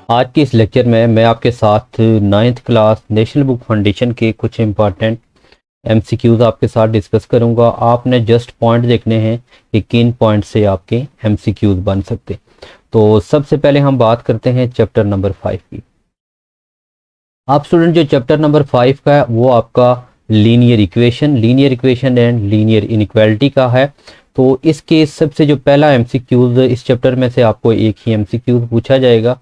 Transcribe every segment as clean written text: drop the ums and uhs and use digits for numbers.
आज के इस लेक्चर में मैं आपके साथ 9th class national book foundation के कुछ इम्पॉर्टेंट एमसीक्यूज आपके साथ डिस्कस करूंगा। आपने जस्ट पॉइंट देखने हैं कि किन पॉइंट से आपके एमसीक्यूज बन सकते। तो सबसे पहले हम बात करते हैं चैप्टर नंबर 5 की। आप स्टूडेंट जो चैप्टर नंबर 5 का है वो आपका linear equation and linear inequality का है। तो इसके सबसे जो पहला एमसीक्यूज इस चैप्टर में से आपको एक ही एमसीक्यूज पूछा जाएगा।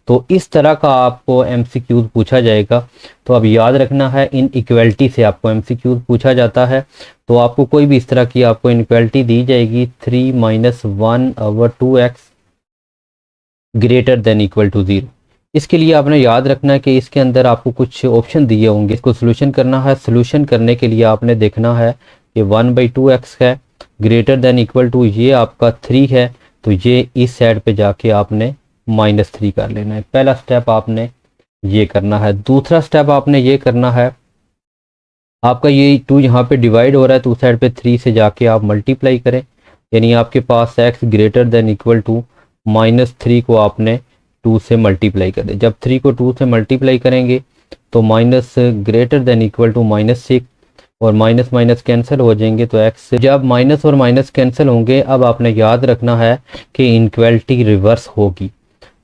तो इस तरह का आपको एमसीक्यूज पूछा जाएगा। तो अब याद रखना है इन इक्वालिटी से आपको एमसीक्यूज पूछा जाता है। तो आपको कोई भी इस तरह की आपको इनइक्वालिटी दी जाएगी 3-1/2x greater than equal to 0। इसके लिए आपने याद रखना है कि इसके अंदर आपको कुछ ऑप्शन दिए होंगे, इसको सोल्यूशन करना है। सोल्यूशन करने के लिए आपने देखना है कि 1/2x है ग्रेटर देन इक्वल टू ये आपका 3 है, तो ये इस साइड पे जाके आपने -3 कर लेना है। पहला स्टेप आपने ये करना है। दूसरा स्टेप आपने ये करना है, आपका ये 2 यहाँ पे डिवाइड हो रहा है तो उस साइड पे 3 से जाके आप मल्टीप्लाई करें, यानी आपके पास x greater than equal to -3 को आपने 2 से मल्टीप्लाई कर दें। जब 3 को 2 से मल्टीप्लाई करेंगे तो minus greater than equal to -6 और माइनस माइनस कैंसिल हो जाएंगे। तो x जब माइनस और माइनस कैंसिल होंगे, अब आपने याद रखना है कि इनइक्वालिटी रिवर्स होगी।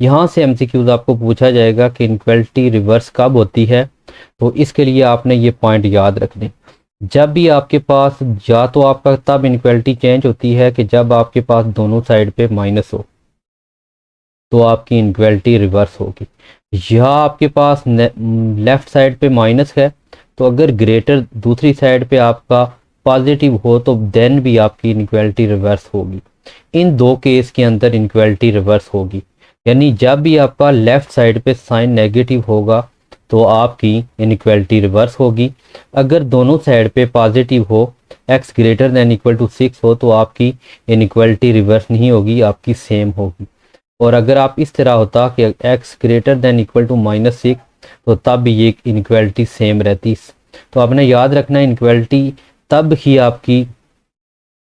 यहाँ से एमसीक्यूज आपको पूछा जाएगा कि इनइक्वालिटी रिवर्स कब होती है। तो इसके लिए आपने ये पॉइंट याद रखने, जब भी आपके पास या तो आपका तब इनइक्वालिटी चेंज होती है कि जब आपके पास दोनों साइड पे माइनस हो तो आपकी इनइक्वालिटी रिवर्स होगी। या आपके पास लेफ्ट साइड पे माइनस है तो अगर ग्रेटर दूसरी साइड पे आपका पॉजिटिव हो तो देन भी आपकी इनइक्वालिटी रिवर्स होगी। इन दो केस के अंदर इनइक्वालिटी रिवर्स होगी, यानी जब भी आपका लेफ्ट साइड पे साइन नेगेटिव होगा तो आपकी इनइक्वालिटी रिवर्स होगी। अगर दोनों साइड पे पॉजिटिव हो, x greater than equal to 6 हो, तो आपकी इनइक्वालिटी रिवर्स नहीं होगी, आपकी सेम होगी। और अगर आप इस तरह होता कि x greater than equal to -6 तो तब भी ये इनइक्वालिटी सेम रहती। तो आपने याद रखना इनइक्वालिटी तब ही आपकी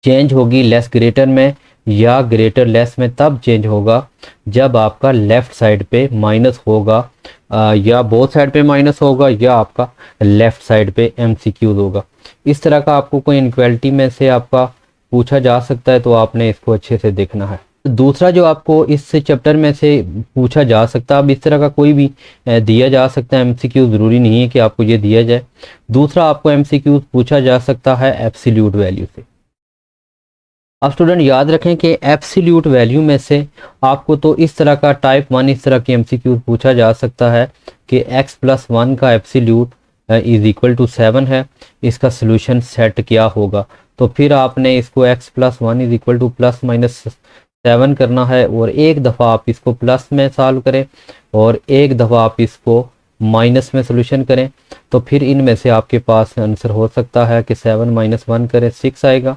चेंज होगी लेस ग्रेटर में, या ग्रेटर लेस में तब चेंज होगा जब आपका लेफ्ट साइड पे माइनस होगा, या बोथ साइड पे माइनस होगा, या आपका लेफ्ट साइड पे एमसीक्यूज होगा। इस तरह का आपको कोई इनइक्वालिटी में से आपका पूछा जा सकता है, तो आपने इसको अच्छे से देखना है। दूसरा जो आपको इस चैप्टर में से पूछा जा सकता है, अब इस तरह का कोई भी दिया जा सकता है एमसीक्यू, ज़रूरी नहीं है कि आपको ये दिया जाए। दूसरा आपको एमसीक्यू पूछा जा सकता है एब्सोल्यूट वैल्यू से। अब स्टूडेंट याद रखें कि एब्सोल्यूट वैल्यू में से आपको तो इस तरह का टाइप 1 इस तरह की एमसीक्यू पूछा जा सकता है कि x+1 का एब्सोल्यूट इज इक्वल टू 7 है, इसका सोल्यूशन सेट क्या होगा। तो फिर आपने इसको x+1 इज इक्वल टू +-7 करना है, और एक दफ़ा आप इसको प्लस में सॉल्व करें और एक दफ़ा आप इसको माइनस में सोल्यूशन करें। तो फिर इनमें से आपके पास आंसर हो सकता है कि 7 - 1 करें 6 आएगा।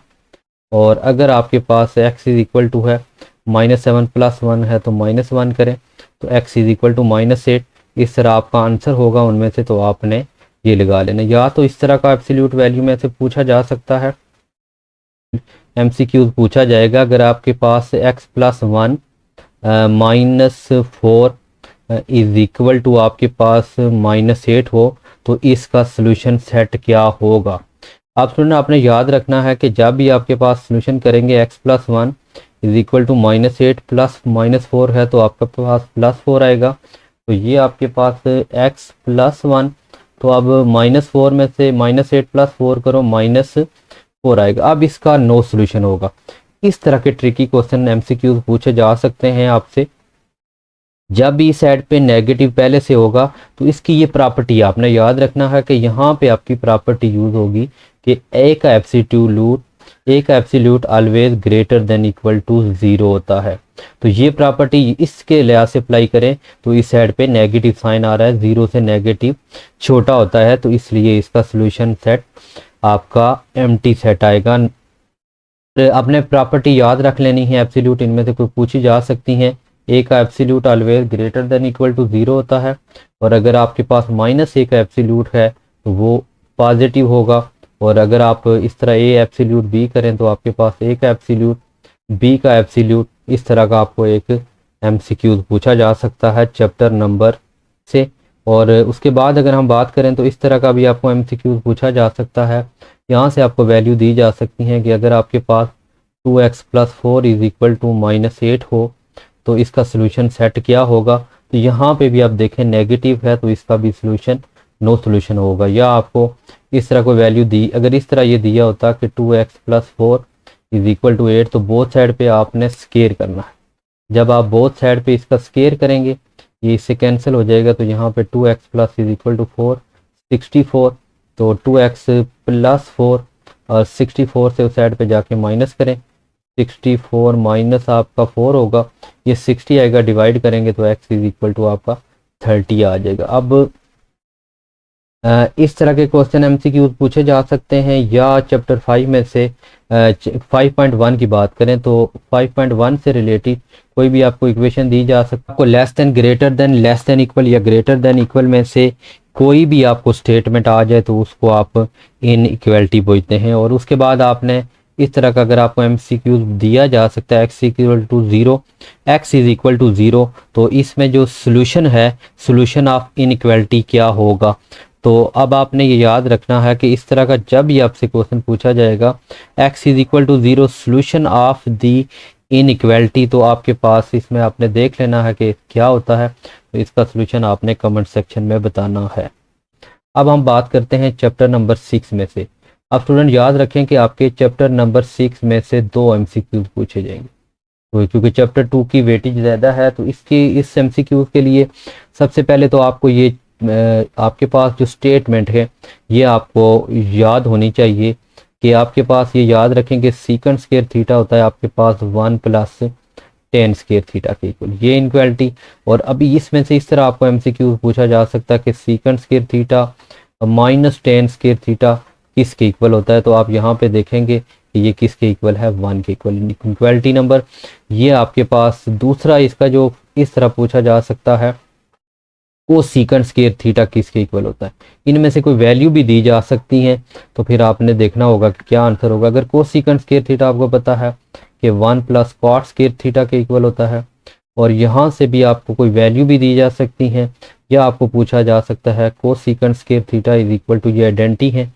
और अगर आपके पास x इज इक्वल टू है -7 + 1 है तो -1 करें तो x इज इक्वल टू -8। इस तरह आपका आंसर होगा उनमें से, तो आपने ये लगा लेना। या तो इस तरह का एब्सोल्यूट वैल्यू में से पूछा जा सकता है, एमसीक्यूज पूछा जाएगा अगर आपके पास x+1 -4 इज इक्वल टू आपके पास -8 हो तो इसका सोल्यूशन सेट क्या होगा। आप स्टूडेंट आपने याद रखना है कि जब भी आपके पास सोल्यूशन करेंगे x+1 is equal to -8 plus -4 है तो आपके पास +4 आएगा। तो ये आपके पास x+1, तो अब -4 में से -8 + 4 करो -4 आएगा। अब इसका नो सोल्यूशन होगा। इस तरह के ट्रिकी क्वेश्चन एमसीक्यूज पूछे जा सकते हैं आपसे। जब भी साइड पे नेगेटिव पहले से होगा तो इसकी ये प्रॉपर्टी आपने याद रखना है कि यहाँ पे आपकी प्रॉपर्टी यूज होगी कि ए का absolute always greater than equal to 0 होता है। तो ये प्रॉपर्टी इसके लिहाज से अप्लाई करें तो इस साइड पे नेगेटिव साइन आ रहा है, 0 से नेगेटिव छोटा होता है, तो इसलिए इसका सोल्यूशन सेट आपका एम्प्टी सेट आएगा। आपने प्रॉपर्टी याद रख लेनी है एब्सोल्यूट, इनमें से कोई पूछी जा सकती हैं। ए का absolute always greater than equal to 0 होता है, और अगर आपके पास -a का एब्सोल्यूट है तो वो पॉजिटिव होगा। और अगर आप इस तरह ए एब्सोल्यूट बी करें तो आपके पास ए का एब्सोल्यूट बी का एब्सोल्यूट, इस तरह का आपको एक MCQ पूछा जा सकता है चैप्टर नंबर से। और उसके बाद अगर हम बात करें तो इस तरह का भी आपको MCQ पूछा जा सकता है। यहाँ से आपको वैल्यू दी जा सकती हैं कि अगर आपके पास 2x+4 इज इक्वल टू -8 हो तो इसका सोल्यूशन सेट क्या होगा। तो यहाँ पे भी आप देखें नेगेटिव है तो इसका भी सोल्यूशन नो सोल्यूशन होगा। या आपको इस तरह को वैल्यू दी, अगर इस तरह ये दिया होता कि 2x+4 इज इक्वल टू 8 तो बोथ साइड पे आपने स्केयर करना है। जब आप बोथ साइड पे इसका स्केयर करेंगे ये इससे कैंसिल हो जाएगा। तो यहाँ पे 2x+ इज इक्वल टू 4 64, तो 2x+4 और 64 से उस साइड पे जाके माइनस करें, 64 माइनस आपका 4 होगा, ये 60 आएगा, डिवाइड करेंगे तो x इज इक्वल टू आपका 30 आ जाएगा। अब इस तरह के क्वेश्चन MCQ पूछे जा सकते हैं। या चैप्टर 5 में से 5.1 की बात करें तो 5.1 से रिलेटेड कोई भी आपको इक्वेशन दी जा सकती है। आपको less than, greater than, less than equal या ग्रेटर देन इक्वल में से कोई भी आपको स्टेटमेंट आ जाए तो उसको आप इन इक्वलिटी बोलते हैं। और उसके बाद आपने इस तरह का अगर आपको MCQ दिया जा सकता है x equal to 0, x is equal to 0, तो इसमें जो सोल्यूशन है, सोल्यूशन ऑफ इनइक्वालिटी क्या होगा। तो अब आपने ये याद रखना है कि इस तरह का जब भी आपसे क्वेश्चन पूछा जाएगा x is equal to 0 solution of the inequality, तो आपके पास इसमें आपने देख लेना है कि क्या होता है। तो इसका सोल्यूशन आपने कमेंट सेक्शन में बताना है। अब हम बात करते हैं चैप्टर नंबर 6 में से। अब स्टूडेंट याद रखें कि आपके चैप्टर नंबर 6 में से 2 MCQ पूछे जाएंगे। तो क्योंकि चैप्टर 2 की वेटेज ज़्यादा है तो इस MCQ के लिए सबसे पहले तो आपको ये आपके पास जो स्टेटमेंट है ये आपको याद होनी चाहिए कि आपके पास ये याद रखें कि सीकेंट स्क्वायर थीटा होता है आपके पास 1 + tan स्क्वायर थीटा के इक्वल, ये इनक्वालिटी। और अभी इसमें से इस तरह आपको MCQ पूछा जा सकता है कि secant square theta -tan square theta किसके इक्वल होता है। तो आप यहाँ पे देखेंगे कि ये किसके इक्वल है, 1 के इक्वल, इक्वालिटी नंबर। ये आपके पास दूसरा इसका जो इस तरह पूछा जा सकता है कोसीकेंट स्क्वायर थीटा किसके इक्वल होता है। इनमें से कोई वैल्यू भी दी जा सकती है तो फिर आपने देखना होगा कि क्या आंसर होगा। अगर कोसीकेंट स्क्वायर थीटा आपको पता है कि 1 + cot स्क्वायर थीटा के इक्वल होता है, और यहाँ से भी आपको कोई वैल्यू भी दी जा सकती है, या आपको पूछा जा सकता है cosecant square theta is equal to, ये आइडेंटिटी है,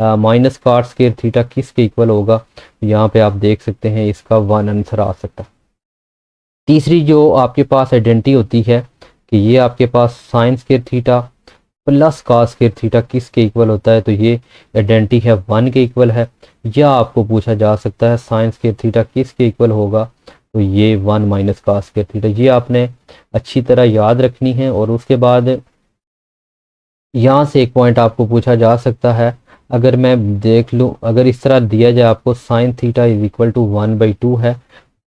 -cot स्क्वायर थीटा किसके इक्वल होगा। यहाँ पे आप देख सकते हैं इसका 1 आंसर आ सकता है। तीसरी जो आपके पास आइडेंटिटी होती है कि ये आपके पास sine square theta plus cos square theta किसके इक्वल होता है, तो ये आइडेंटिटी है 1 के इक्वल है। या आपको पूछा जा सकता है साइन स्क्वायर थीटा किसके इक्वल होगा, तो ये 1 - cos स्क्वायर थीटा। ये आपने अच्छी तरह याद रखनी है। और उसके बाद यहाँ से एक पॉइंट आपको पूछा जा सकता है, अगर मैं देख लूँ, अगर इस तरह दिया जाए आपको sine theta is equal to 1/2 है,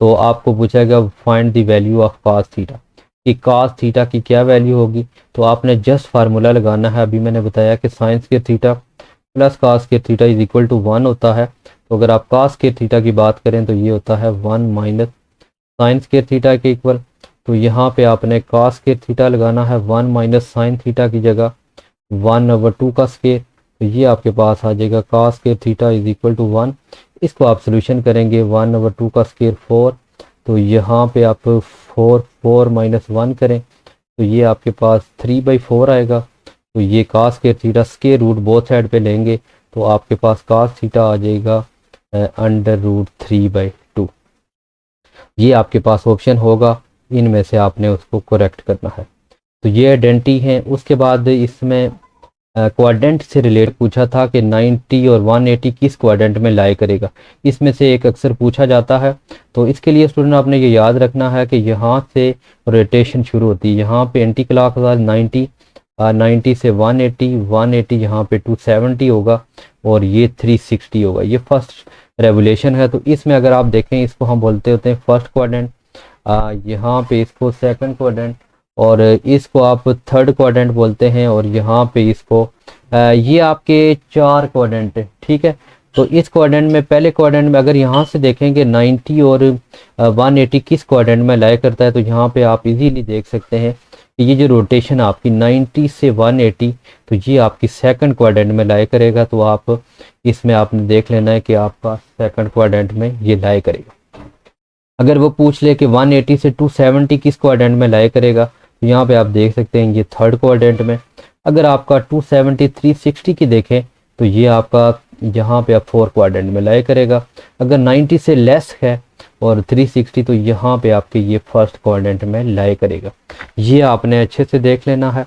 तो आपको पूछेगा find the value of cos theta, कि cos थीटा की क्या वैल्यू होगी। तो आपने जस्ट फार्मूला लगाना है। अभी मैंने बताया कि sine square theta plus cos square theta is equal to 1 होता है। तो अगर आप cos स्क्वायर थीटा की बात करें तो ये होता है 1 - साइन स्क्वायर थीटा के इक्वल। तो यहाँ पे आपने cos स्क्वायर थीटा लगाना है 1 - साइन थीटा की जगह 1/2 का स्क्वायर। तो ये आपके पास आ जाएगा cos square theta is equal to 1। इसको आप सोल्यूशन करेंगे 1/2 का स्क्वायर 4, तो यहाँ पे आप 4 - 1 करें तो ये आपके पास 3/4 आएगा। तो ये cos square theta square root both side पे लेंगे तो आपके पास cos थीटा आ जाएगा √3/2। ये आपके पास ऑप्शन होगा, इनमें से आपने उसको करेक्ट करना है। तो ये आइडेंटिटी है। उसके बाद इसमें क्वाड्रेंट से रिलेट पूछा था कि 90 और 180 किस क्वाड्रेंट में लाई करेगा, इसमें से एक अक्सर पूछा जाता है। तो इसके लिए स्टूडेंट आपने ये याद रखना है कि यहाँ से रोटेशन शुरू होती है, यहाँ पे एंटी क्लॉकवाइज 90 से 180, 180 यहाँ पे 270 होगा और ये 360 होगा। ये फर्स्ट रेवोल्यूशन है। तो इसमें अगर आप देखें इसको हम बोलते होते हैं फर्स्ट क्वाड्रेंट, यहाँ पे इसको सेकंड क्वाड्रेंट, और इसको आप थर्ड क्वाड्रेंट बोलते हैं, और यहाँ पे इसको ये आपके 4 क्वाड्रेंट है, ठीक है। तो इस क्वाड्रेंट में, पहले क्वाड्रेंट में अगर यहाँ से देखेंगे 90 और 180 किस क्वाड्रेंट में लाई करता है, तो यहाँ पे आप इजीली देख सकते हैं कि ये जो रोटेशन आपकी 90 से 180, तो ये आपकी सेकंड क्वाड्रेंट में लाई करेगा। तो आप इसमें आपने देख लेना है कि आपका सेकंड क्वाड्रेंट में ये लाई करेगा। अगर वो पूछ ले कि 180 से 270 किस क्वाड्रेंट में लाए करेगा, तो यहाँ पे आप देख सकते हैं ये थर्ड क्वाड्रेंट में। अगर आपका 270 360 की देखें तो ये आपका यहाँ पे आप फोर क्वाड्रेंट में लाए करेगा। अगर 90 से लेस है और 360 तो यहाँ पे आपके ये फर्स्ट क्वाड्रेंट में लाए करेगा। ये आपने अच्छे से देख लेना है।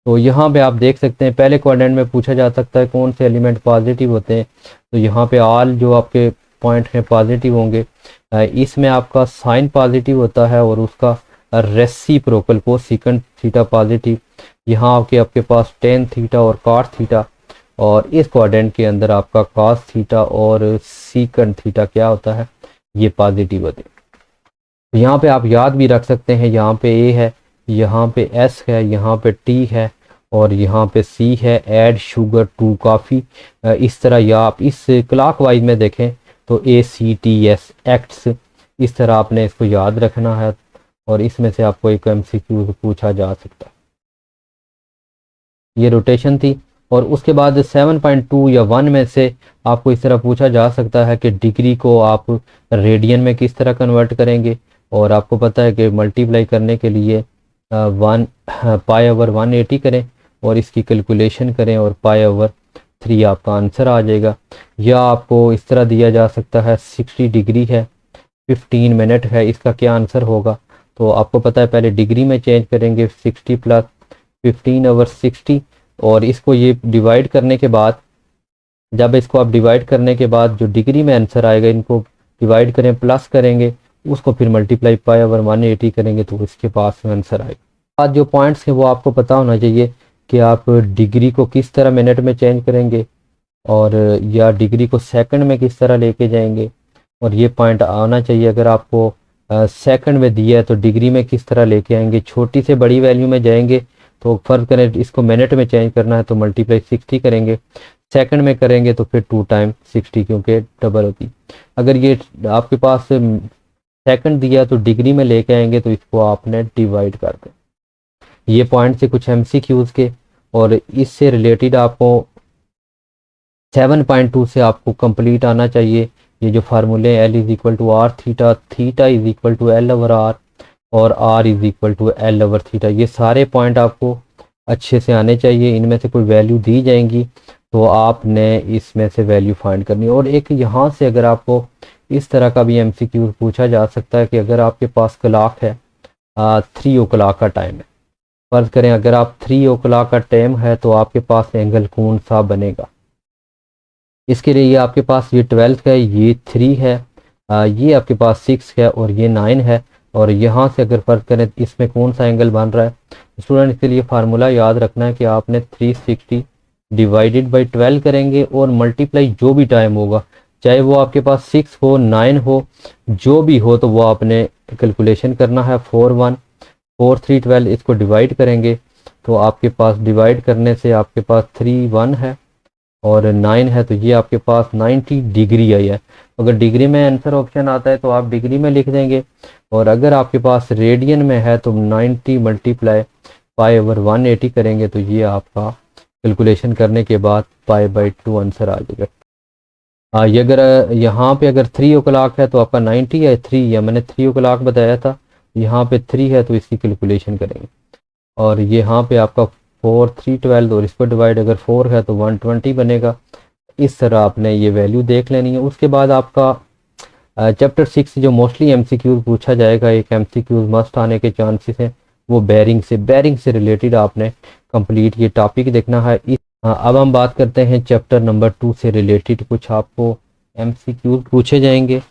तो यहाँ पे आप देख सकते हैं पहले क्वाड्रेंट में पूछा जा सकता है कौन से एलिमेंट पॉजिटिव होते हैं, तो यहाँ पे ऑल जो आपके पॉइंट हैं पॉजिटिव होंगे। इसमें आपका साइन पॉजिटिव होता है और उसका रेसिप्रोकल कोसेकंट थीटा पॉजिटिव। यहाँ आपके पास टेन थीटा और कॉट थीटा, और इस क्वाड्रेंट के अंदर आपका कॉस थीटा और सीकंट थीटा क्या होता है, ये पॉजिटिव होते हैं। तो यहाँ पे आप याद भी रख सकते हैं, यहाँ पे ए है, यहाँ पे एस है, यहाँ पे टी है और यहाँ पे सी है, ऐड शुगर टू कॉफ़ी। इस तरह, या आप इस क्लॉक वाइज में देखें तो ACTS एक्ट्स, इस तरह आपने इसको याद रखना है और इसमें से आपको एक MCQ पूछा जा सकता है। ये रोटेशन थी। और उसके बाद 7.2 या 1 में से आपको इस तरह पूछा जा सकता है कि डिग्री को आप रेडियन में किस तरह कन्वर्ट करेंगे। और आपको पता है कि मल्टीप्लाई करने के लिए 1 π/180 करें और इसकी कैलकुलेशन करें और π/3 आपका आंसर आ जाएगा। या आपको इस तरह दिया जा सकता है 60 डिग्री है, 15 मिनट है, इसका क्या आंसर होगा। तो आपको पता है पहले डिग्री में चेंज करेंगे 60 + 15/60, और इसको ये डिवाइड करने के बाद, जब इसको आप डिवाइड करने के बाद जो डिग्री में आंसर आएगा इनको डिवाइड करें, प्लस करेंगे, उसको फिर मल्टीप्लाई π/180 करेंगे तो इसके पास में आंसर आएगा। आज जो पॉइंट्स हैं वो आपको पता होना चाहिए कि आप डिग्री को किस तरह मिनट में चेंज करेंगे और या डिग्री को सेकंड में किस तरह लेके जाएंगे, और ये पॉइंट आना चाहिए। अगर आपको सेकंड में दिया है तो डिग्री में किस तरह लेके आएंगे, छोटी से बड़ी वैल्यू में जाएंगे तो फर्क करें, इसको मिनट में चेंज करना है तो मल्टीप्लाई 60 करेंगे, सेकंड में करेंगे तो फिर 2 टाइम 60 क्योंकि डबल होती। अगर ये आपके पास सेकंड दिया तो डिग्री में लेके आएंगे तो इसको आपने डिवाइड कर दें। ये पॉइंट से कुछ MCQs के, और इससे रिलेटेड आपको 7.2 से आपको कंप्लीट आना चाहिए। ये जो फार्मूले L = R theta, theta = L/R और R = L/थीटा, ये सारे पॉइंट आपको अच्छे से आने चाहिए। इनमें से कोई वैल्यू दी जाएंगी तो आपने इसमें से वैल्यू फाइंड करनी है। और एक यहाँ से अगर आपको इस तरह का भी MCQ पूछा जा सकता है कि अगर आपके पास क्लॉक है 3 o'clock का टाइम है, फर्ज करें अगर आप 3 o'clock का टाइम है तो आपके पास एंगल कौन सा बनेगा। इसके लिए ये आपके पास ये 12 है, ये 3 है, ये आपके पास 6 है और ये 9 है, और यहाँ से अगर फर्क करें इसमें कौन सा एंगल बन रहा है। स्टूडेंट इसके लिए फार्मूला याद रखना है कि आपने 360 डिवाइडेड बाई 12 करेंगे और मल्टीप्लाई जो भी टाइम होगा, चाहे वो आपके पास 6 हो 9 हो जो भी हो, तो वो आपने कैलकुलेशन करना है। 4 1 4 3 12, इसको डिवाइड करेंगे तो आपके पास डिवाइड करने से आपके पास 3 1 है और 9 है, तो ये आपके पास 90 डिग्री आई है। अगर डिग्री में आंसर ऑप्शन आता है तो आप डिग्री में लिख देंगे, और अगर आपके पास रेडियन में है तो 90 × π/180 करेंगे तो ये आपका कैलकुलेशन करने के बाद π/2 आंसर आ जाएगा। ये अगर यहाँ पे अगर 3 o'clock है तो आपका 90 है, 3 है, मैंने 3 o'clock बताया था, यहाँ पे 3 है तो इसकी कैलकुलेशन करेंगे। और यहाँ पे आपका 4 3 12 और इसको डिवाइड अगर 4 है तो 120 बनेगा। इस तरह आपने ये वैल्यू देख लेनी है। उसके बाद आपका चैप्टर 6 जो मोस्टली MCQ पूछा जाएगा, एक MCQ मस्ट आने के चांसेस हैं, वो बेरिंग से रिलेटेड आपने कंप्लीट ये टॉपिक देखना है। अब हम बात करते हैं चैप्टर नंबर 2 से रिलेटेड कुछ आपको MCQ पूछे जाएंगे।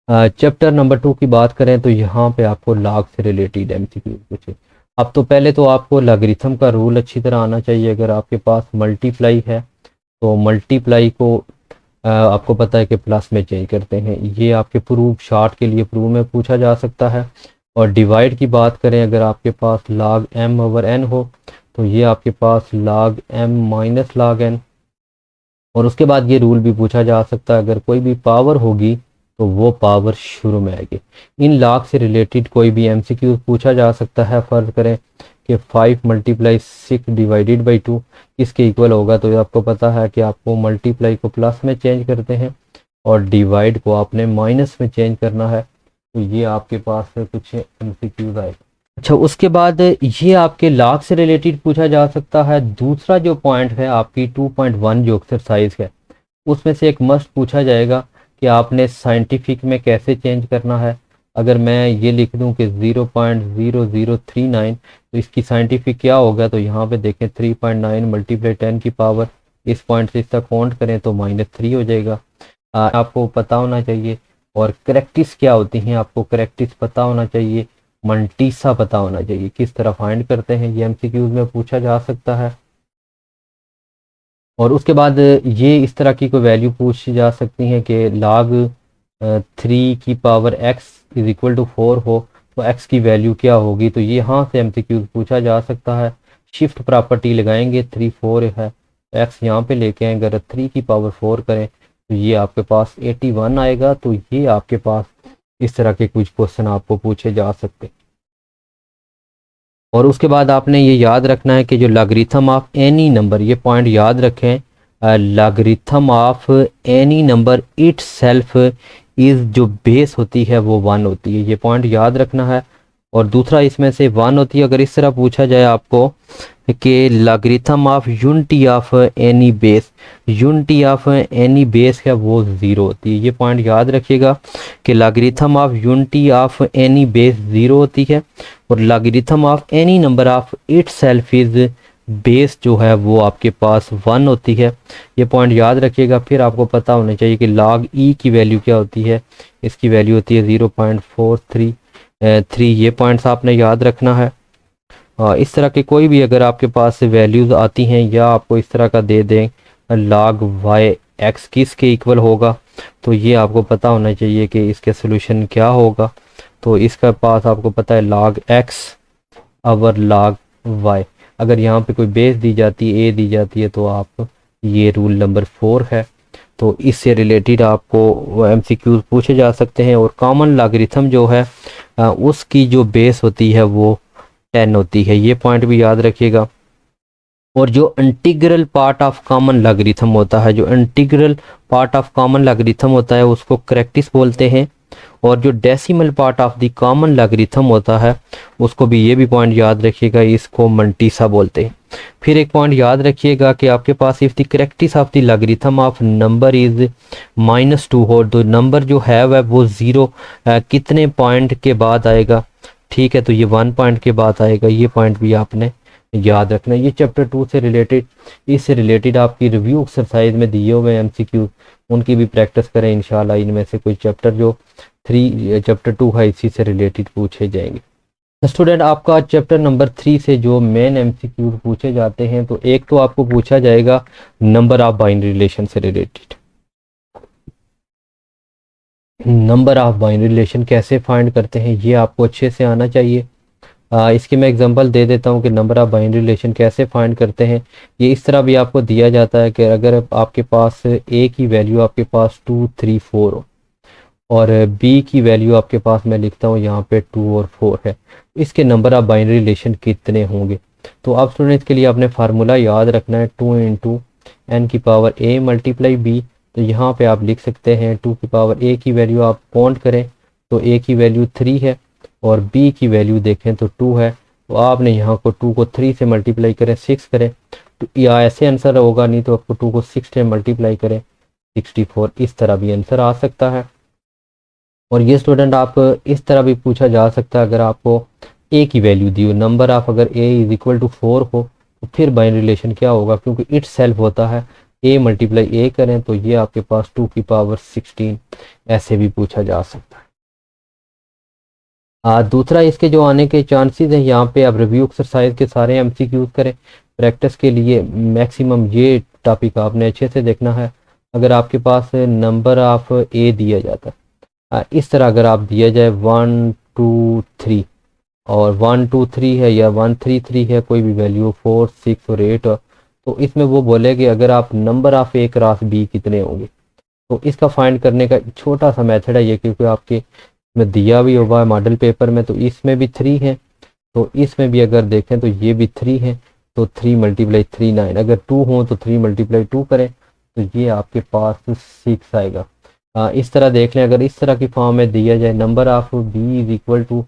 चैप्टर नंबर 2 की बात करें तो यहाँ पे आपको लॉग से रिलेटेड MCQ पूछे। अब तो पहले तो आपको लॉगरिथम का रूल अच्छी तरह आना चाहिए। अगर आपके पास मल्टीप्लाई है तो मल्टीप्लाई को आपको पता है कि प्लस में चेंज करते हैं। ये आपके प्रूफ शार्ट के लिए प्रूफ में पूछा जा सकता है। और डिवाइड की बात करें, अगर आपके पास log m/n हो तो ये आपके पास log m - log n। और उसके बाद ये रूल भी पूछा जा सकता है, अगर कोई भी पावर होगी तो वो पावर शुरू में आएगी। इन लॉग से रिलेटेड कोई भी MCQ पूछा जा सकता है। फर्ज करें कि 5 × 6 डिवाइडेड बाई 2 इसके इक्वल होगा, तो आपको पता है कि आपको मल्टीप्लाई को प्लस में चेंज करते हैं और डिवाइड को आपने माइनस में चेंज करना है। तो ये आपके पास कुछ एमसीक्यूज आएगा। अच्छा, उसके बाद ये आपके लॉग से रिलेटेड पूछा जा सकता है। दूसरा जो पॉइंट है आपकी 2.1 जो एक्सरसाइज है, उसमें से एक मस्ट पूछा जाएगा कि आपने साइंटिफिक में कैसे चेंज करना है। अगर मैं ये लिख दूं कि 0.0039, तो इसकी साइंटिफिक क्या होगा, तो यहाँ पे देखें 3.9 मल्टीप्लाई 10 की पावर, इस पॉइंट से इसका काउंट करें तो -3 हो जाएगा। आपको पता होना चाहिए। और करेक्टिस क्या होती हैं, आपको करेक्टिस पता होना चाहिए, मल्टीसा पता होना चाहिए। किस तरह फाइंड करते हैं ये एमसीक्यूज में पूछा जा सकता है। और उसके बाद ये इस तरह की कोई वैल्यू पूछी जा सकती है कि log 3 की power x is equal to 4 हो, तो x की वैल्यू क्या होगी। तो ये यहाँ से एमसीक्यू पूछा जा सकता है। शिफ्ट प्रॉपर्टी लगाएंगे, 3 4 है, x यहाँ पे लेके आए, अगर 3 की पावर 4 करें तो ये आपके पास 81 आएगा। तो ये आपके पास इस तरह के कुछ क्वेश्चन आपको पूछे जा सकते हैं। और उसके बाद आपने ये याद रखना है कि जो लॉगरिथम ऑफ एनी नंबर, ये पॉइंट याद रखें, logarithm of any number it self is, जो बेस होती है वो 1 होती है, ये पॉइंट याद रखना है। और दूसरा इसमें से 1 होती है। अगर इस तरह पूछा जाए आपको कि logarithm of unity of any base, unity of any base है वो 0 होती है, ये पॉइंट याद रखिएगा कि logarithm of unity of any base 0 होती है। और logarithm of any number of it self is base जो है वो आपके पास 1 होती है, ये पॉइंट याद रखिएगा। फिर आपको पता होना चाहिए कि log e की वैल्यू क्या होती है, इसकी वैल्यू होती है 0.433, ये पॉइंट्स आपने याद रखना है। इस तरह के कोई भी अगर आपके पास वैल्यूज़ आती हैं या आपको इस तरह का दे दें log y x किसके इक्वल होगा, तो ये आपको पता होना चाहिए कि इसके सोल्यूशन क्या होगा। तो इसका पास आपको पता है log x अवर log y, अगर यहाँ पे कोई बेस दी जाती है, a दी जाती है, तो आप, ये रूल नंबर 4 है। तो इससे रिलेटेड आपको एमसीक्यूज पूछे जा सकते हैं। और कॉमन लॉगरिथम जो है उसकी जो बेस होती है वो 10 होती है, ये पॉइंट भी याद रखिएगा। और जो integral part of common logarithm होता है, जो integral part of common logarithm होता है उसको करेक्टिस बोलते हैं। और जो decimal part of the common logarithm होता है उसको भी, ये भी पॉइंट याद रखिएगा, इसको मल्टीसा बोलते हैं। फिर एक पॉइंट याद रखिएगा कि आपके पास if the characteristic of the logarithm of number is -2 हो, तो नंबर जो है वह वो 0 कितने पॉइंट के बाद आएगा, ठीक है, तो ये 1 पॉइंट के बाद आएगा, ये पॉइंट भी आपने याद रखना। ये चैप्टर 2 से रिलेटेड, इससे रिलेटेड आपकी रिव्यू एक्सरसाइज में दिए हुए एमसीक्यू, उनकी भी प्रैक्टिस करें इंशाल्लाह। इनमें से कोई चैप्टर जो चैप्टर 2 है इसी से रिलेटेड पूछे जाएंगे। स्टूडेंट, आपका चैप्टर नंबर 3 से जो मेन एमसीक्यू पूछे जाते हैं, तो एक तो आपको पूछा जाएगा नंबर ऑफ बाइनरी रिलेशन से related. Number of binary relation कैसे फाइंड करते हैं ये आपको अच्छे से आना चाहिए। इसके मैं एग्जांपल दे देता हूँ कि नंबर ऑफ बाइनरी रिलेशन कैसे फाइंड करते हैं। ये इस तरह भी आपको दिया जाता है कि अगर आपके पास ए की वैल्यू आपके पास 2 3 4 हो और बी की वैल्यू आपके पास, मैं लिखता हूँ यहाँ पे 2 और 4 है, इसके नंबर ऑफ बाइनरी रिलेशन कितने होंगे। तो आप स्टूडेंट्स के लिए आपने फार्मूला याद रखना है 2 इंटू एन की पावर ए मल्टीप्लाई बी। तो यहाँ पे आप लिख सकते हैं 2 की पावर ए की वैल्यू आप काउंट करें तो ए की वैल्यू 3 है और बी की वैल्यू देखें तो 2 है। तो आपने यहाँ को 2 को 3 से मल्टीप्लाई करें 6 करें, तो या ऐसे आंसर होगा, नहीं तो आपको 2 को 6 से मल्टीप्लाई करें 64, इस तरह भी आंसर आ सकता है। और ये स्टूडेंट आप इस तरह भी पूछा जा सकता है, अगर आपको ए की वैल्यू दी हो, नंबर ऑफ अगर ए इज इक्वल टू 4 हो तो फिर बाइनरी रिलेशन क्या होगा, क्योंकि इट सेल्फ होता है ए मल्टीप्लाई ए करें तो ये आपके पास 2 की पावर 16, ऐसे भी पूछा जा सकता है। दूसरा इसके जो आने के चांसेस हैं, यहाँ पे आप रिव्यू एक्सरसाइज के सारे एमसीक्यूज करें प्रैक्टिस के लिए। मैक्सिमम ये टॉपिक आपने अच्छे से देखना है। अगर आपके पास नंबर ऑफ ए दिया जाता है इस तरह, अगर आप दिया जाए 1 2 3 और 1 2 3 है या 1 3 3 है, कोई भी वैल्यू 4 6 और 8, तो इसमें वो बोले कि अगर आप number of A cross B कितने होंगे। तो इसका फाइंड करने का छोटा सा मेथड है ये, क्योंकि आपके में दिया भी हुआ है मॉडल पेपर में, तो इसमें भी 3 है, तो इसमें भी अगर देखें तो ये भी 3 है, तो 3 मल्टीप्लाई 3 9, अगर 2 हो तो 3 मल्टीप्लाई 2 करें तो ये आपके पास 6 आएगा। इस तरह देख लें, अगर इस तरह की फॉर्म में दिया जाए number of B is equal to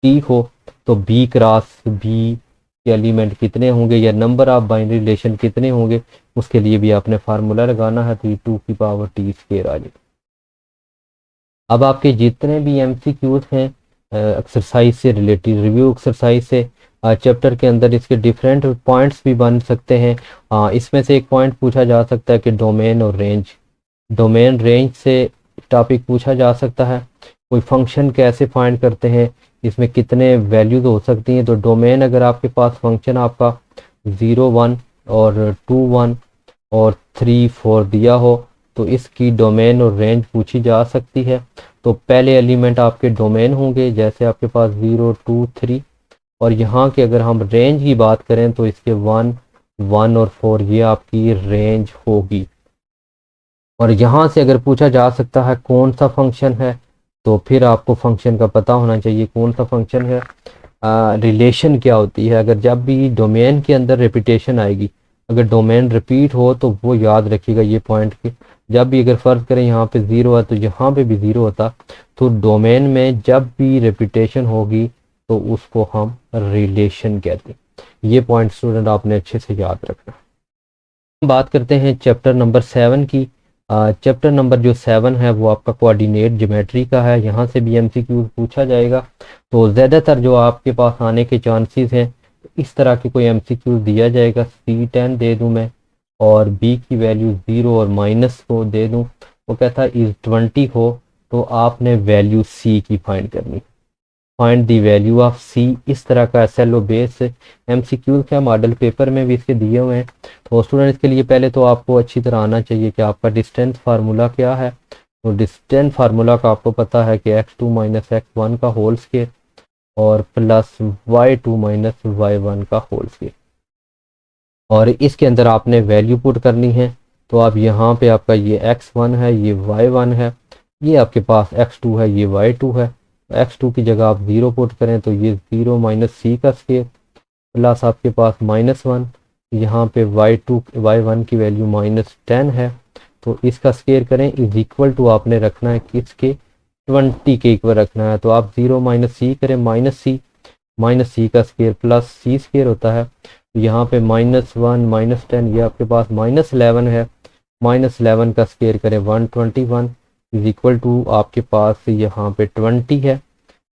T हो, तो बी क्रॉस बी के एलिमेंट कितने होंगे या नंबर ऑफ बाइनरी रिलेशन कितने होंगे, उसके लिए भी आपने फार्मूला लगाना है, तो ये 2 की पावर t² आ जाए। अब आपके जितने भी एमसीक्यूज हैं एक्सरसाइज से रिलेटेड, रिव्यू एक्सरसाइज से चैप्टर के अंदर, इसके डिफरेंट पॉइंट्स भी बन सकते हैं। इसमें से एक पॉइंट पूछा जा सकता है कि डोमेन और रेंज, डोमेन रेंज से टॉपिक पूछा जा सकता है। कोई फंक्शन कैसे फाइंड करते हैं, इसमें कितने वैल्यूज हो सकती हैं, तो डोमेन अगर आपके पास फंक्शन आपका 0 1 और 2 1 और 3 4 दिया हो, तो इसकी डोमेन और रेंज पूछी जा सकती है। तो पहले एलिमेंट आपके डोमेन होंगे, जैसे आपके पास 0 2 3, और यहाँ के अगर हम रेंज की बात करें तो इसके 1 1 और 4 ये आपकी रेंज होगी। और यहाँ से अगर पूछा जा सकता है कौन सा फंक्शन है, तो फिर आपको फंक्शन का पता होना चाहिए कौन सा फंक्शन है। रिलेशन क्या होती है, अगर जब भी डोमेन के अंदर रिपीटेशन आएगी, अगर डोमेन रिपीट हो तो वो याद रखिएगा ये पॉइंट के, जब भी अगर फर्ज करें यहाँ पे 0 है तो यहाँ पे भी 0 होता, तो डोमेन में जब भी रिपीटेशन होगी तो उसको हम रिलेशन कहते हैं। ये पॉइंट स्टूडेंट आपने अच्छे से याद रखना। बात करते हैं चैप्टर नंबर 7 की। चैप्टर नंबर जो 7 है वो आपका कोऑर्डिनेट ज्योमेट्री का है, यहाँ से भी एमसीक्यू पूछा जाएगा। तो ज़्यादातर जो आपके पास आने के चांसेस हैं, इस तरह के कोई एमसीक्यू दिया जाएगा, C10 दे दूं मैं और बी की वैल्यू 0 और माइनस को दे दूं, वो कहता है इज 20 हो, तो आपने वैल्यू सी की फाइंड करनी, फाइंड द वैल्यू ऑफ सी। इस तरह का एसएलओ बेस एमसीक्यू का मॉडल पेपर में भी इसके दिए हुए हैं। तो स्टूडेंट इसके लिए पहले तो आपको अच्छी तरह आना चाहिए कि आपका डिस्टेंस फार्मूला क्या है। तो डिस्टेंस फार्मूला का आपको पता है कि x2 माइनस x1 का होल स्केयर और प्लस y2 माइनस y1 का होल स्केयर, और इसके अंदर आपने वैल्यू पुट करनी है। तो आप यहाँ पे आपका ये x1 है, ये y1 है, ये आपके पास x2 है, ये y2 है। x2 की जगह आप 0 पुट करें तो ये 0 माइनस सी का स्केयर प्लस आपके पास -1, यहाँ पे y1 की वैल्यू -10 है, तो इसका स्केयर करें इज इक्वल टू आपने रखना है किसके, 20 के इक्वल रखना है। तो आप 0 माइनस सी करें, माइनस सी का स्केयर प्लस सी स्केयर होता है, तो यहाँ पे -1 -10, ये आपके पास -11 है, -11 का स्केयर करें 121 इज इक्वल टू आपके पास यहाँ पे 20 है।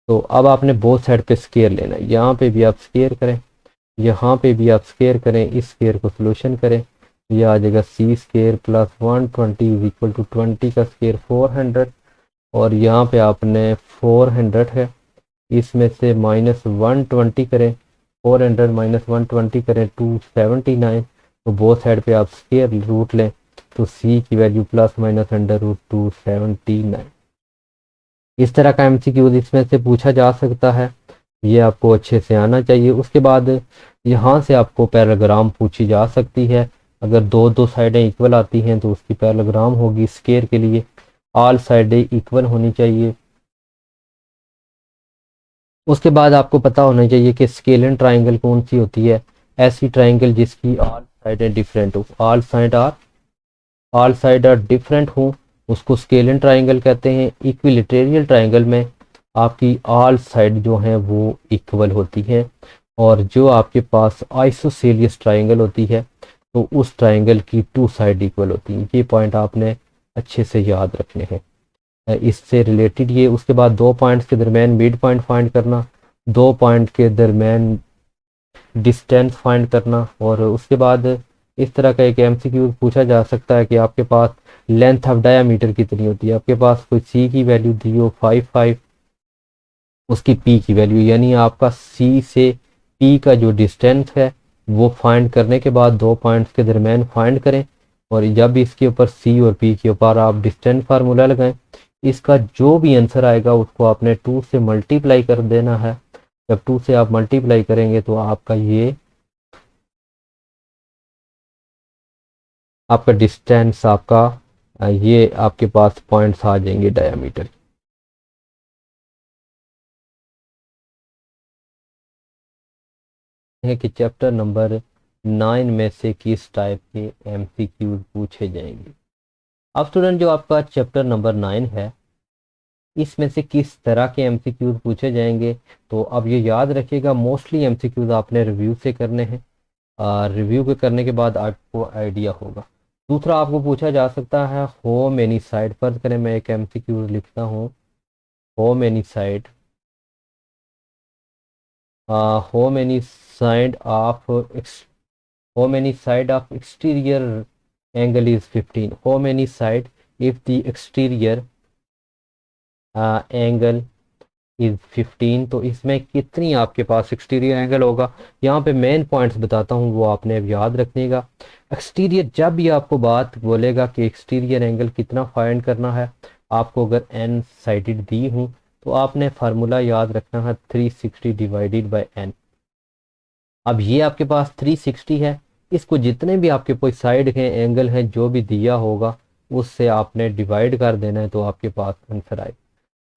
तो अब आपने बोथ साइड पे स्केयर लेना है, यहाँ पे भी आप स्केयर करें, यहाँ पे भी आप स्केयर करें, इस स्केयर को सोल्यूशन करें, ये आ जाएगा C square plus 120 is equal to 20 का स्केयर 400, और यहाँ पे आपने 400 है, इसमें से -120 करें, 400 -120 करें 279, तो बोथ साइड पे आप स्केयर रूट लें, तो सी की value plus minus under root 279। इस तरह का एमसीक्यू इसमें से पूछा जा सकता है, ये आपको अच्छे से आना चाहिए। उसके बाद यहाँ से आपको पैराग्राम पूछी जा सकती है, अगर दो दो साइडें इक्वल आती हैं तो उसकी पैराग्राम होगी, स्केयर के लिए ऑल साइडें इक्वल होनी चाहिए। उसके बाद आपको पता होना चाहिए कि स्केलन ट्राइंगल कौन सी होती है, ऐसी ट्राइंगल जिसकी ऑल साइडें डिफरेंट हो, ऑल साइड आर डिफरेंट हो, उसको स्केलन ट्राइंगल कहते हैं। इक्विलेटरल ट्राइंगल में आपकी ऑल साइड जो हैं वो इक्वल होती हैं, और जो आपके पास आइसोसेलियस ट्राइंगल होती है तो उस ट्राइंगल की 2 साइड इक्वल होती हैं। ये पॉइंट आपने अच्छे से याद रखने हैं, इससे रिलेटेड ये। उसके बाद 2 पॉइंट्स के दरमियान मिड पॉइंट फाइंड करना, 2 पॉइंट के दरमियान डिस्टेंस फाइंड करना, और उसके बाद इस तरह का एक एमसीक्यू पूछा जा सकता है कि आपके पास लेंथ ऑफ डायामीटर कितनी होती है, आपके पास कोई सी की वैल्यू दी हो 5 उसकी पी की वैल्यू, यानी आपका सी से पी का जो डिस्टेंस है वो फाइंड करने के बाद 2 पॉइंट्स के दरमियान फाइंड करें, और जब इसके ऊपर सी और पी के ऊपर आप डिस्टेंस फार्मूला लगाएं, इसका जो भी आंसर आएगा उसको आपने 2 से मल्टीप्लाई कर देना है। जब 2 से आप मल्टीप्लाई करेंगे तो आपका डिस्टेंस आपका ये आपके पास पॉइंट्स आ जाएंगे डायमीटर है। कि चैप्टर नंबर 9 में से किस टाइप के एमसीक्यूज पूछे जाएंगे। अब स्टूडेंट जो आपका चैप्टर नंबर 9 है, इसमें से किस तरह के एमसीक्यूज पूछे जाएंगे, तो अब ये याद रखिएगा मोस्टली एमसीक्यूज आपने रिव्यू से करने हैं। रिव्यू के करने के बाद आपको आइडिया होगा। दूसरा आपको पूछा जा सकता है हो मेनी साइड, फर्ज करें मैं एक एमसीक्यू लिखता हूँ, हो मेनी साइड, हो many side of how many side of exterior angle is 15, how many side if the exterior angle is 15, तो इसमें कितनी आपके पास एक्सटीरियर एंगल होगा। यहाँ पे मेन पॉइंट्स बताता हूँ वो आपने अब याद रखनेगा। एक्सटीरियर जब भी आपको बात बोलेगा कि एक्सटीरियर एंगल कितना फाइंड करना है, आपको अगर एन साइडेड दी हूँ तो आपने फार्मूला याद रखना है 360 डिवाइडेड बाय एन। अब ये आपके पास 360 है, इसको जितने भी आपके कोई साइड के एंगल हैं जो भी दिया होगा उससे आपने डिवाइड कर देना है तो आपके पास आंसर आए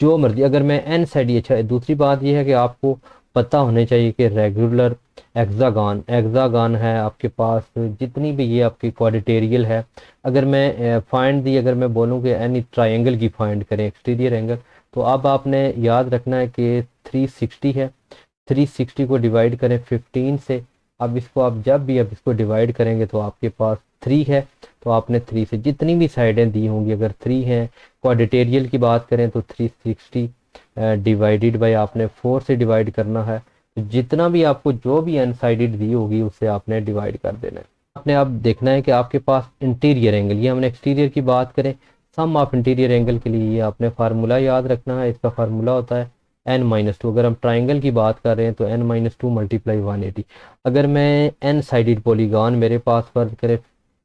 जो मर्जी। अगर मैं एन साइड, अच्छा दूसरी बात यह है कि आपको पता होने चाहिए कि रेगुलर एक्सागॉन एक्सागॉन है आपके पास, जितनी भी ये आपकी क्वाड्रेटेरियल है, अगर मैं फाइंड दी, अगर मैं बोलूँ कि एनी ट्रायंगल की फाइंड करें एक्सटीरियर एंगल, तो अब आपने याद रखना है कि 360 है, 360 को डिवाइड करें 15 से। अब इसको आप जब भी अब इसको डिवाइड करेंगे तो आपके पास 3 है, तो आपने 3 से जितनी भी साइडें दी होंगी, अगर 3 हैं, क्वाड्रेटेरियल की बात करें तो 360 डिवाइडेड बाय आपने 4 से डिवाइड करना है, तो जितना भी आपको जो भी अनसाइडेड दी होगी उससे आपने डिवाइड कर देना है। आपने अब देखना है कि आपके पास इंटीरियर एंगल, ये हमने एक्सटीरियर की बात करें, सम ऑफ इंटीरियर एंगल के लिए ये आपने फार्मूला याद रखना है। इसका फार्मूला होता है n-2। अगर हम ट्राइंगल की बात कर रहे हैं तो n-2 मल्टीप्लाई 180। अगर मैं एन साइडेड पॉलीगॉन मेरे पास फर्ज करें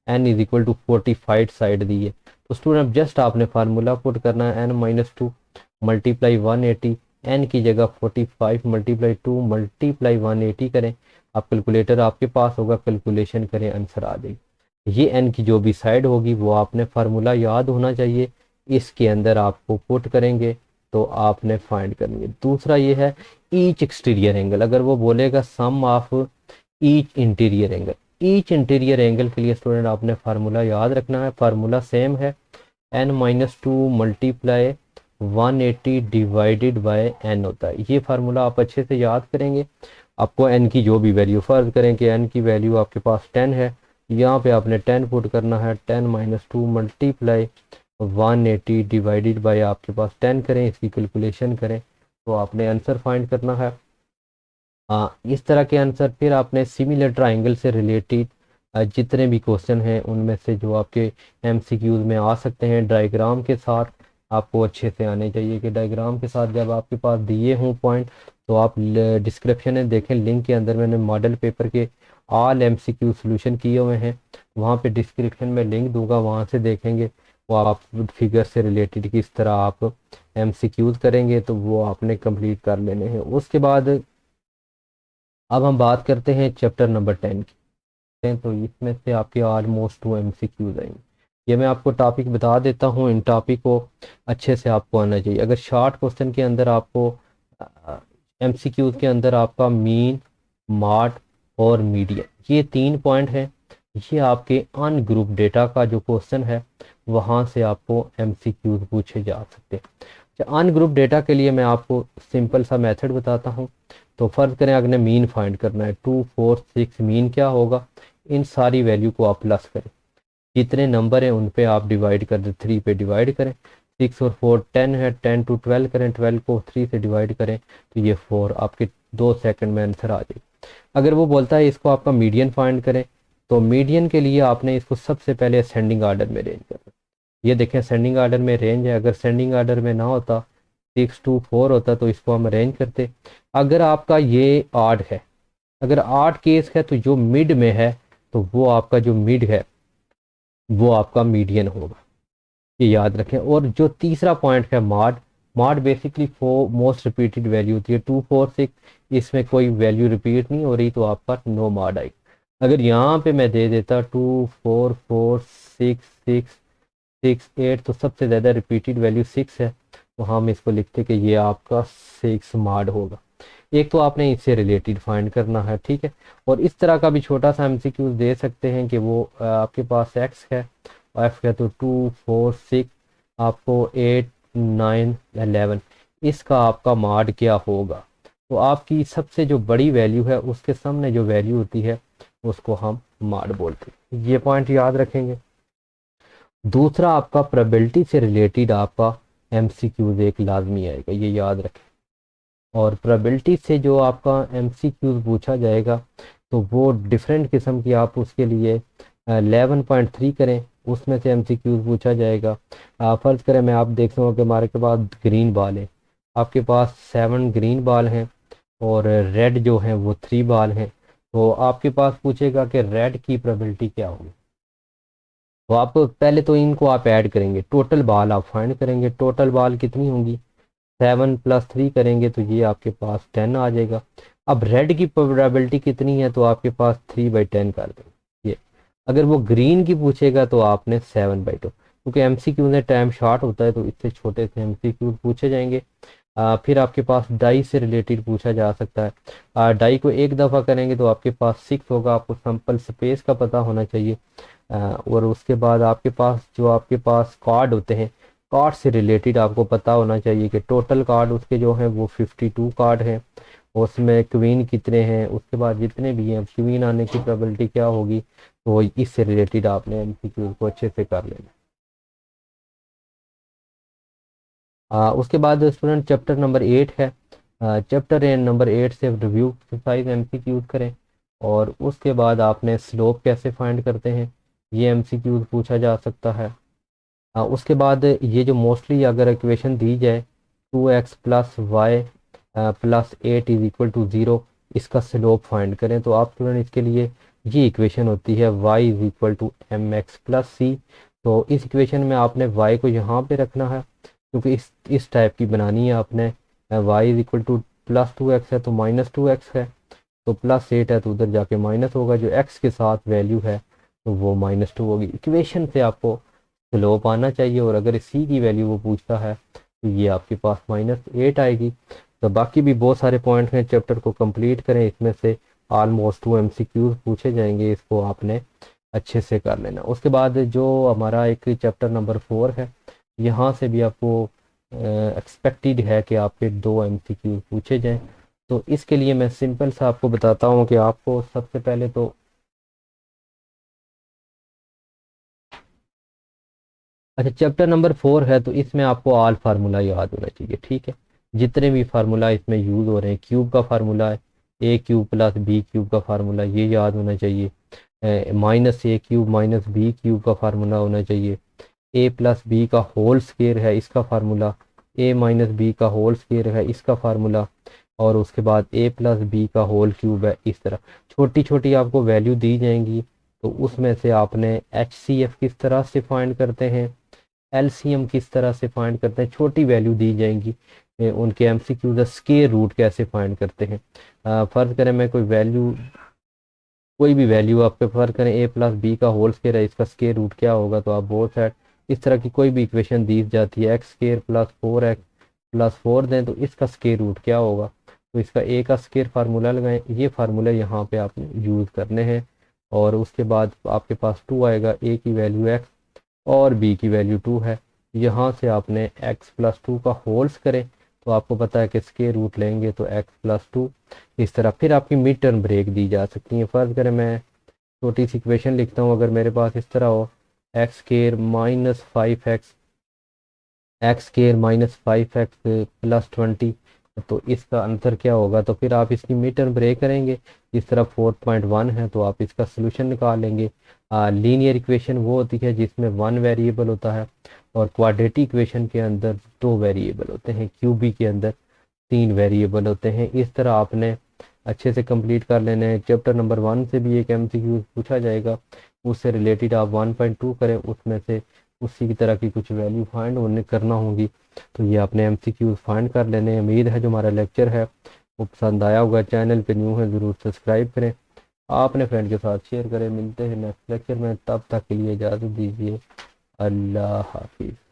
n is equal to 45 side दी है, तो स्टूडेंट जस्ट आपने फार्मूला पुट करना है n-2 मल्टीप्लाई 180, n की जगह 45 मल्टीप्लाई 2 मल्टीप्लाई 180 करें। आप कैलकुलेटर आपके पास होगा, कैलकुलेशन करें, आंसर आ जाएगी। ये n की जो भी साइड होगी वो आपने फार्मूला याद होना चाहिए, इसके अंदर आपको पुट करेंगे तो आपने फाइंड करनी है। दूसरा ये है ईच एक्सटीरियर एंगल, अगर वो बोलेगा sum of each interior angle, each interior angle के लिए स्टूडेंट आपने फार्मूला याद रखना है। फार्मूला सेम है n-2 multiply 180 divided by n होता है। ये फार्मूला आप अच्छे से याद करेंगे। आपको n की जो भी वैल्यू, फर्ज करें कि n की वैल्यू आपके पास 10 है, यहाँ पे आपने 10 पुट करना है, 10-2 मल्टीप्लाई 180 डिवाइडेड बाय आपके पास 10 करें, इसकी कैलकुलेशन करें तो आपने आंसर फाइंड करना है। इस तरह के आंसर फिर आपने सिमिलर ट्राइंगल से रिलेटेड जितने भी क्वेश्चन हैं उनमें से जो आपके एमसीक्यूज में आ सकते हैं, डायग्राम के साथ आपको अच्छे से आने चाहिए कि डायग्राम के साथ जब आपके पास दिए हों पॉइंट, तो आप डिस्क्रिप्शन में देखें, लिंक के अंदर मैंने मॉडल पेपर के ऑल एमसीक्यू सॉल्यूशन किए हुए हैं, वहाँ पे डिस्क्रिप्शन में लिंक दूंगा, वहाँ से देखेंगे वो आप फिगर से रिलेटेड किस तरह आप एमसीक्यूज करेंगे तो वो आपने कंप्लीट कर लेने हैं। उसके बाद अब हम बात करते हैं चैप्टर नंबर 10 की, तो इसमें से आपके ऑलमोस्ट 2 एमसीक्यूज आएंगे। ये मैं आपको टॉपिक बता देता हूँ, इन टॉपिक को अच्छे से आपको आना चाहिए। अगर शॉर्ट क्वेश्चन के अंदर आपको एमसीक्यूज के अंदर आपका मीन, मॉड और मीडियन, ये 3 पॉइंट हैं, ये आपके अनग्रुप डेटा का जो क्वेश्चन है वहाँ से आपको एमसीक्यूज पूछे जा सकते हैं। अनग्रुप डेटा के लिए मैं आपको सिंपल सा मेथड बताता हूँ। तो फर्ज करें अगर मीन फाइंड करना है, 2 4 6, मीन क्या होगा, इन सारी वैल्यू को आप प्लस करें, जितने नंबर हैं उन पे आप डिवाइड कर दें, 3 पे डिवाइड करें, 6 और 4 10 है, 10 टू 12 करें, 12 को 3 से डिवाइड करें तो ये 4 आपके 2 सेकंड में आंसर आ जाएगी। अगर वो बोलता है इसको आपका मीडियन फाइंड करें, तो मीडियन के लिए आपने इसको सबसे पहले असेंडिंग आर्डर में रेंज करना। ये देखें असेंडिंग आर्डर में रेंज है, अगर असेंडिंग आर्डर में ना होता 6 to 4 होता तो इसको हम अरेंज करते। अगर आपका ये आड है, अगर आड केस है तो जो मिड में है तो वो आपका जो मिड है वो आपका मीडियन होगा, ये याद रखें। और जो तीसरा पॉइंट है mod, mod basically most repeated value होती है, 2 4 6, इसमें कोई वैल्यू रिपीट नहीं हो रही तो आपका नो मॉड आएगा। अगर यहाँ पे मैं दे देता 2 4 4 6 6 6 8, तो सबसे ज़्यादा रिपीटेड वैल्यू 6 है, तो हम इसको लिखते कि ये आपका 6 मॉड होगा। एक तो आपने इससे रिलेटेड फाइंड करना है, ठीक है। और इस तरह का भी छोटा सा एमसीक्यूज दे सकते हैं कि वो आपके पास एक्स है एफ है तो 2 4 6 आपको 8 9 11, इसका आपका माड क्या होगा। तो आपकी सबसे जो बड़ी वैल्यू है उसके सामने जो वैल्यू होती है उसको हम माड बोलते हैं, ये पॉइंट याद रखेंगे। दूसरा आपका प्रोबेबिलिटी से रिलेटेड आपका एमसीक्यूज एक लाजमी आएगा, ये याद रखें। और प्रोबेबिलिटी से जो आपका एमसीक्यूज पूछा जाएगा तो वो डिफरेंट किस्म की आप उसके लिए 11.3 करें, उसमें से एमसीक्यूज पूछा जाएगा। फ़र्ज़ करें मैं आप देख रहा हूँ कि हमारे के पास ग्रीन बाल है, आपके पास 7 ग्रीन बाल हैं और रेड जो है वो 3 बाल हैं, तो आपके पास पूछेगा कि रेड की प्रोबेबिलिटी क्या होगी। तो आप पहले तो इनको आप ऐड करेंगे, टोटल बाल आप फाइंड करेंगे, टोटल बाल कितनी होंगी 7 + 3 करेंगे तो ये आपके पास 10 आ जाएगा। अब रेड की प्रोबेबिलिटी कितनी है तो आपके पास 3/10 कर देंगे। ये अगर वो ग्रीन की पूछेगा तो आपने 7/2, क्योंकि एमसीक्यू में टाइम शॉर्ट होता है तो इससे छोटे से एमसीक्यू पूछे जाएंगे। फिर आपके पास डाई से रिलेटेड पूछा जा सकता है। डाई को एक दफ़ा करेंगे तो आपके पास 6 होगा, आपको सैंपल स्पेस का पता होना चाहिए। और उसके बाद आपके पास जो आपके पास कार्ड होते हैं, कार्ड से रिलेटेड आपको पता होना चाहिए कि टोटल कार्ड उसके जो हैं वो 52 कार्ड हैं, उसमें क्वीन कितने हैं, उसके बाद जितने भी हैं क्वीन आने की प्रोबेबिलिटी क्या होगी, तो इससे रिलेटेड आपने एमसीक्यू को अच्छे से कर लेना। उसके बाद स्टूडेंट चैप्टर नंबर 8 है। चैप्टर नंबर 8 से रिव्यू एक्सरसाइज एमसीक्यूज करें और उसके बाद आपने स्लोप कैसे फाइंड करते हैं ये एमसीक्यूज पूछा जा सकता है। उसके बाद ये जो मोस्टली अगर इक्वेशन दी जाए 2x + y + 8 = 0, इसका स्लोप फाइंड करें, तो आप स्टूडेंट इसके लिए ये इक्वेशन होती है y = mx + c। तो इस इक्वेशन में आपने y को यहाँ पे रखना है क्योंकि इस टाइप की बनानी है आपने। y = +2x है तो -2x है, तो +8 है तो उधर जाके माइनस होगा, जो x के साथ वैल्यू है तो वो -2 होगी। इक्वेशन से आपको स्लोप आना चाहिए और अगर सी की वैल्यू वो पूछता है तो ये आपके पास -8 आएगी। तो बाकी भी बहुत सारे पॉइंट हैं, चैप्टर को कंप्लीट करें, इसमें से ऑलमोस्ट 2 एमसीक्यूज पूछे जाएंगे, इसको आपने अच्छे से कर लेना। उसके बाद जो हमारा एक चैप्टर नंबर 4 है, यहाँ से भी आपको एक्सपेक्टेड है कि आपके 2 एमसीक्यू पूछे जाएं। तो इसके लिए मैं सिंपल सा आपको बताता हूँ कि आपको सबसे पहले तो अच्छा चैप्टर नंबर 4 है तो इसमें आपको ऑल फार्मूला याद होना चाहिए, ठीक है। जितने भी फार्मूला इसमें यूज़ हो रहे हैं, क्यूब का फार्मूला है, a³ + b³ का फार्मूला ये याद होना चाहिए। -a³ - b³ का फार्मूला होना चाहिए। a + b का होल स्क्वायर है इसका फार्मूला, a - b का होल स्क्वायर है इसका फार्मूला, और उसके बाद a + b का होल क्यूब है। इस तरह छोटी छोटी आपको वैल्यू दी जाएंगी, तो उसमें से आपने HCF किस तरह से फाइंड करते हैं, एलसीएम किस तरह से फाइंड करते हैं, छोटी वैल्यू दी जाएंगी। उनके एमसीक्यू द स्क्वायर रूट कैसे फाइंड करते हैं। फर्ज करें मैं कोई भी वैल्यू आपके फर्ज करें a + b का होल स्क्वायर है, इसका स्क्वायर रूट क्या होगा, तो आप बोथ साइड इस तरह की कोई भी इक्वेशन दी जाती है x² + 4x + 4 दें तो इसका स्क्वायर रूट क्या होगा, तो इसका a का स्क्वायर फार्मूला लगाएं, ये फार्मूला यहाँ पे आपने यूज़ करने हैं। और उसके बाद आपके पास 2 आएगा, a की वैल्यू x और b की वैल्यू 2 है, यहाँ से आपने x + 2 का होल्स करें तो आपको पता है कि स्क्वायर रूट लेंगे तो x + 2। इस तरह फिर आपकी मिड टर्म ब्रेक दी जा सकती है। फर्ज करें मैं छोटी सी इक्वेशन लिखता हूँ, अगर मेरे पास इस तरह हो x² - 5x x² - 5x + 20, तो इसका आंसर क्या होगा, तो फिर आप इसकी मिड टर्म ब्रेक करेंगे, इस तरफ 4.1 है तो आप इसका सोल्यूशन निकाल लेंगे। लीनियर इक्वेशन वो होती है जिसमें 1 वेरिएबल होता है और क्वाड्रेटिक इक्वेशन के अंदर 2 वेरिएबल होते हैं, क्यूबी के अंदर 3 वेरिएबल होते हैं। इस तरह आपने अच्छे से कंप्लीट कर लेने हैं। चैप्टर नंबर 1 से भी एक एमसीक्यू पूछा जाएगा, उससे रिलेटेड आप 1.2 करें, उसमें से उसी की तरह की कुछ वैल्यू फाइंड होने करना होगी, तो ये आपने एमसीक्यू फाइंड कर लेने हैं। उम्मीद है जो हमारा लेक्चर है वो पसंद आया होगा। चैनल पे न्यू है ज़रूर सब्सक्राइब करें, आपने फ्रेंड के साथ शेयर करें। मिलते हैं नेक्स्ट लेक्चर में, तब तक के लिए इजाज़त दीजिए। अल्लाह हाफिज़।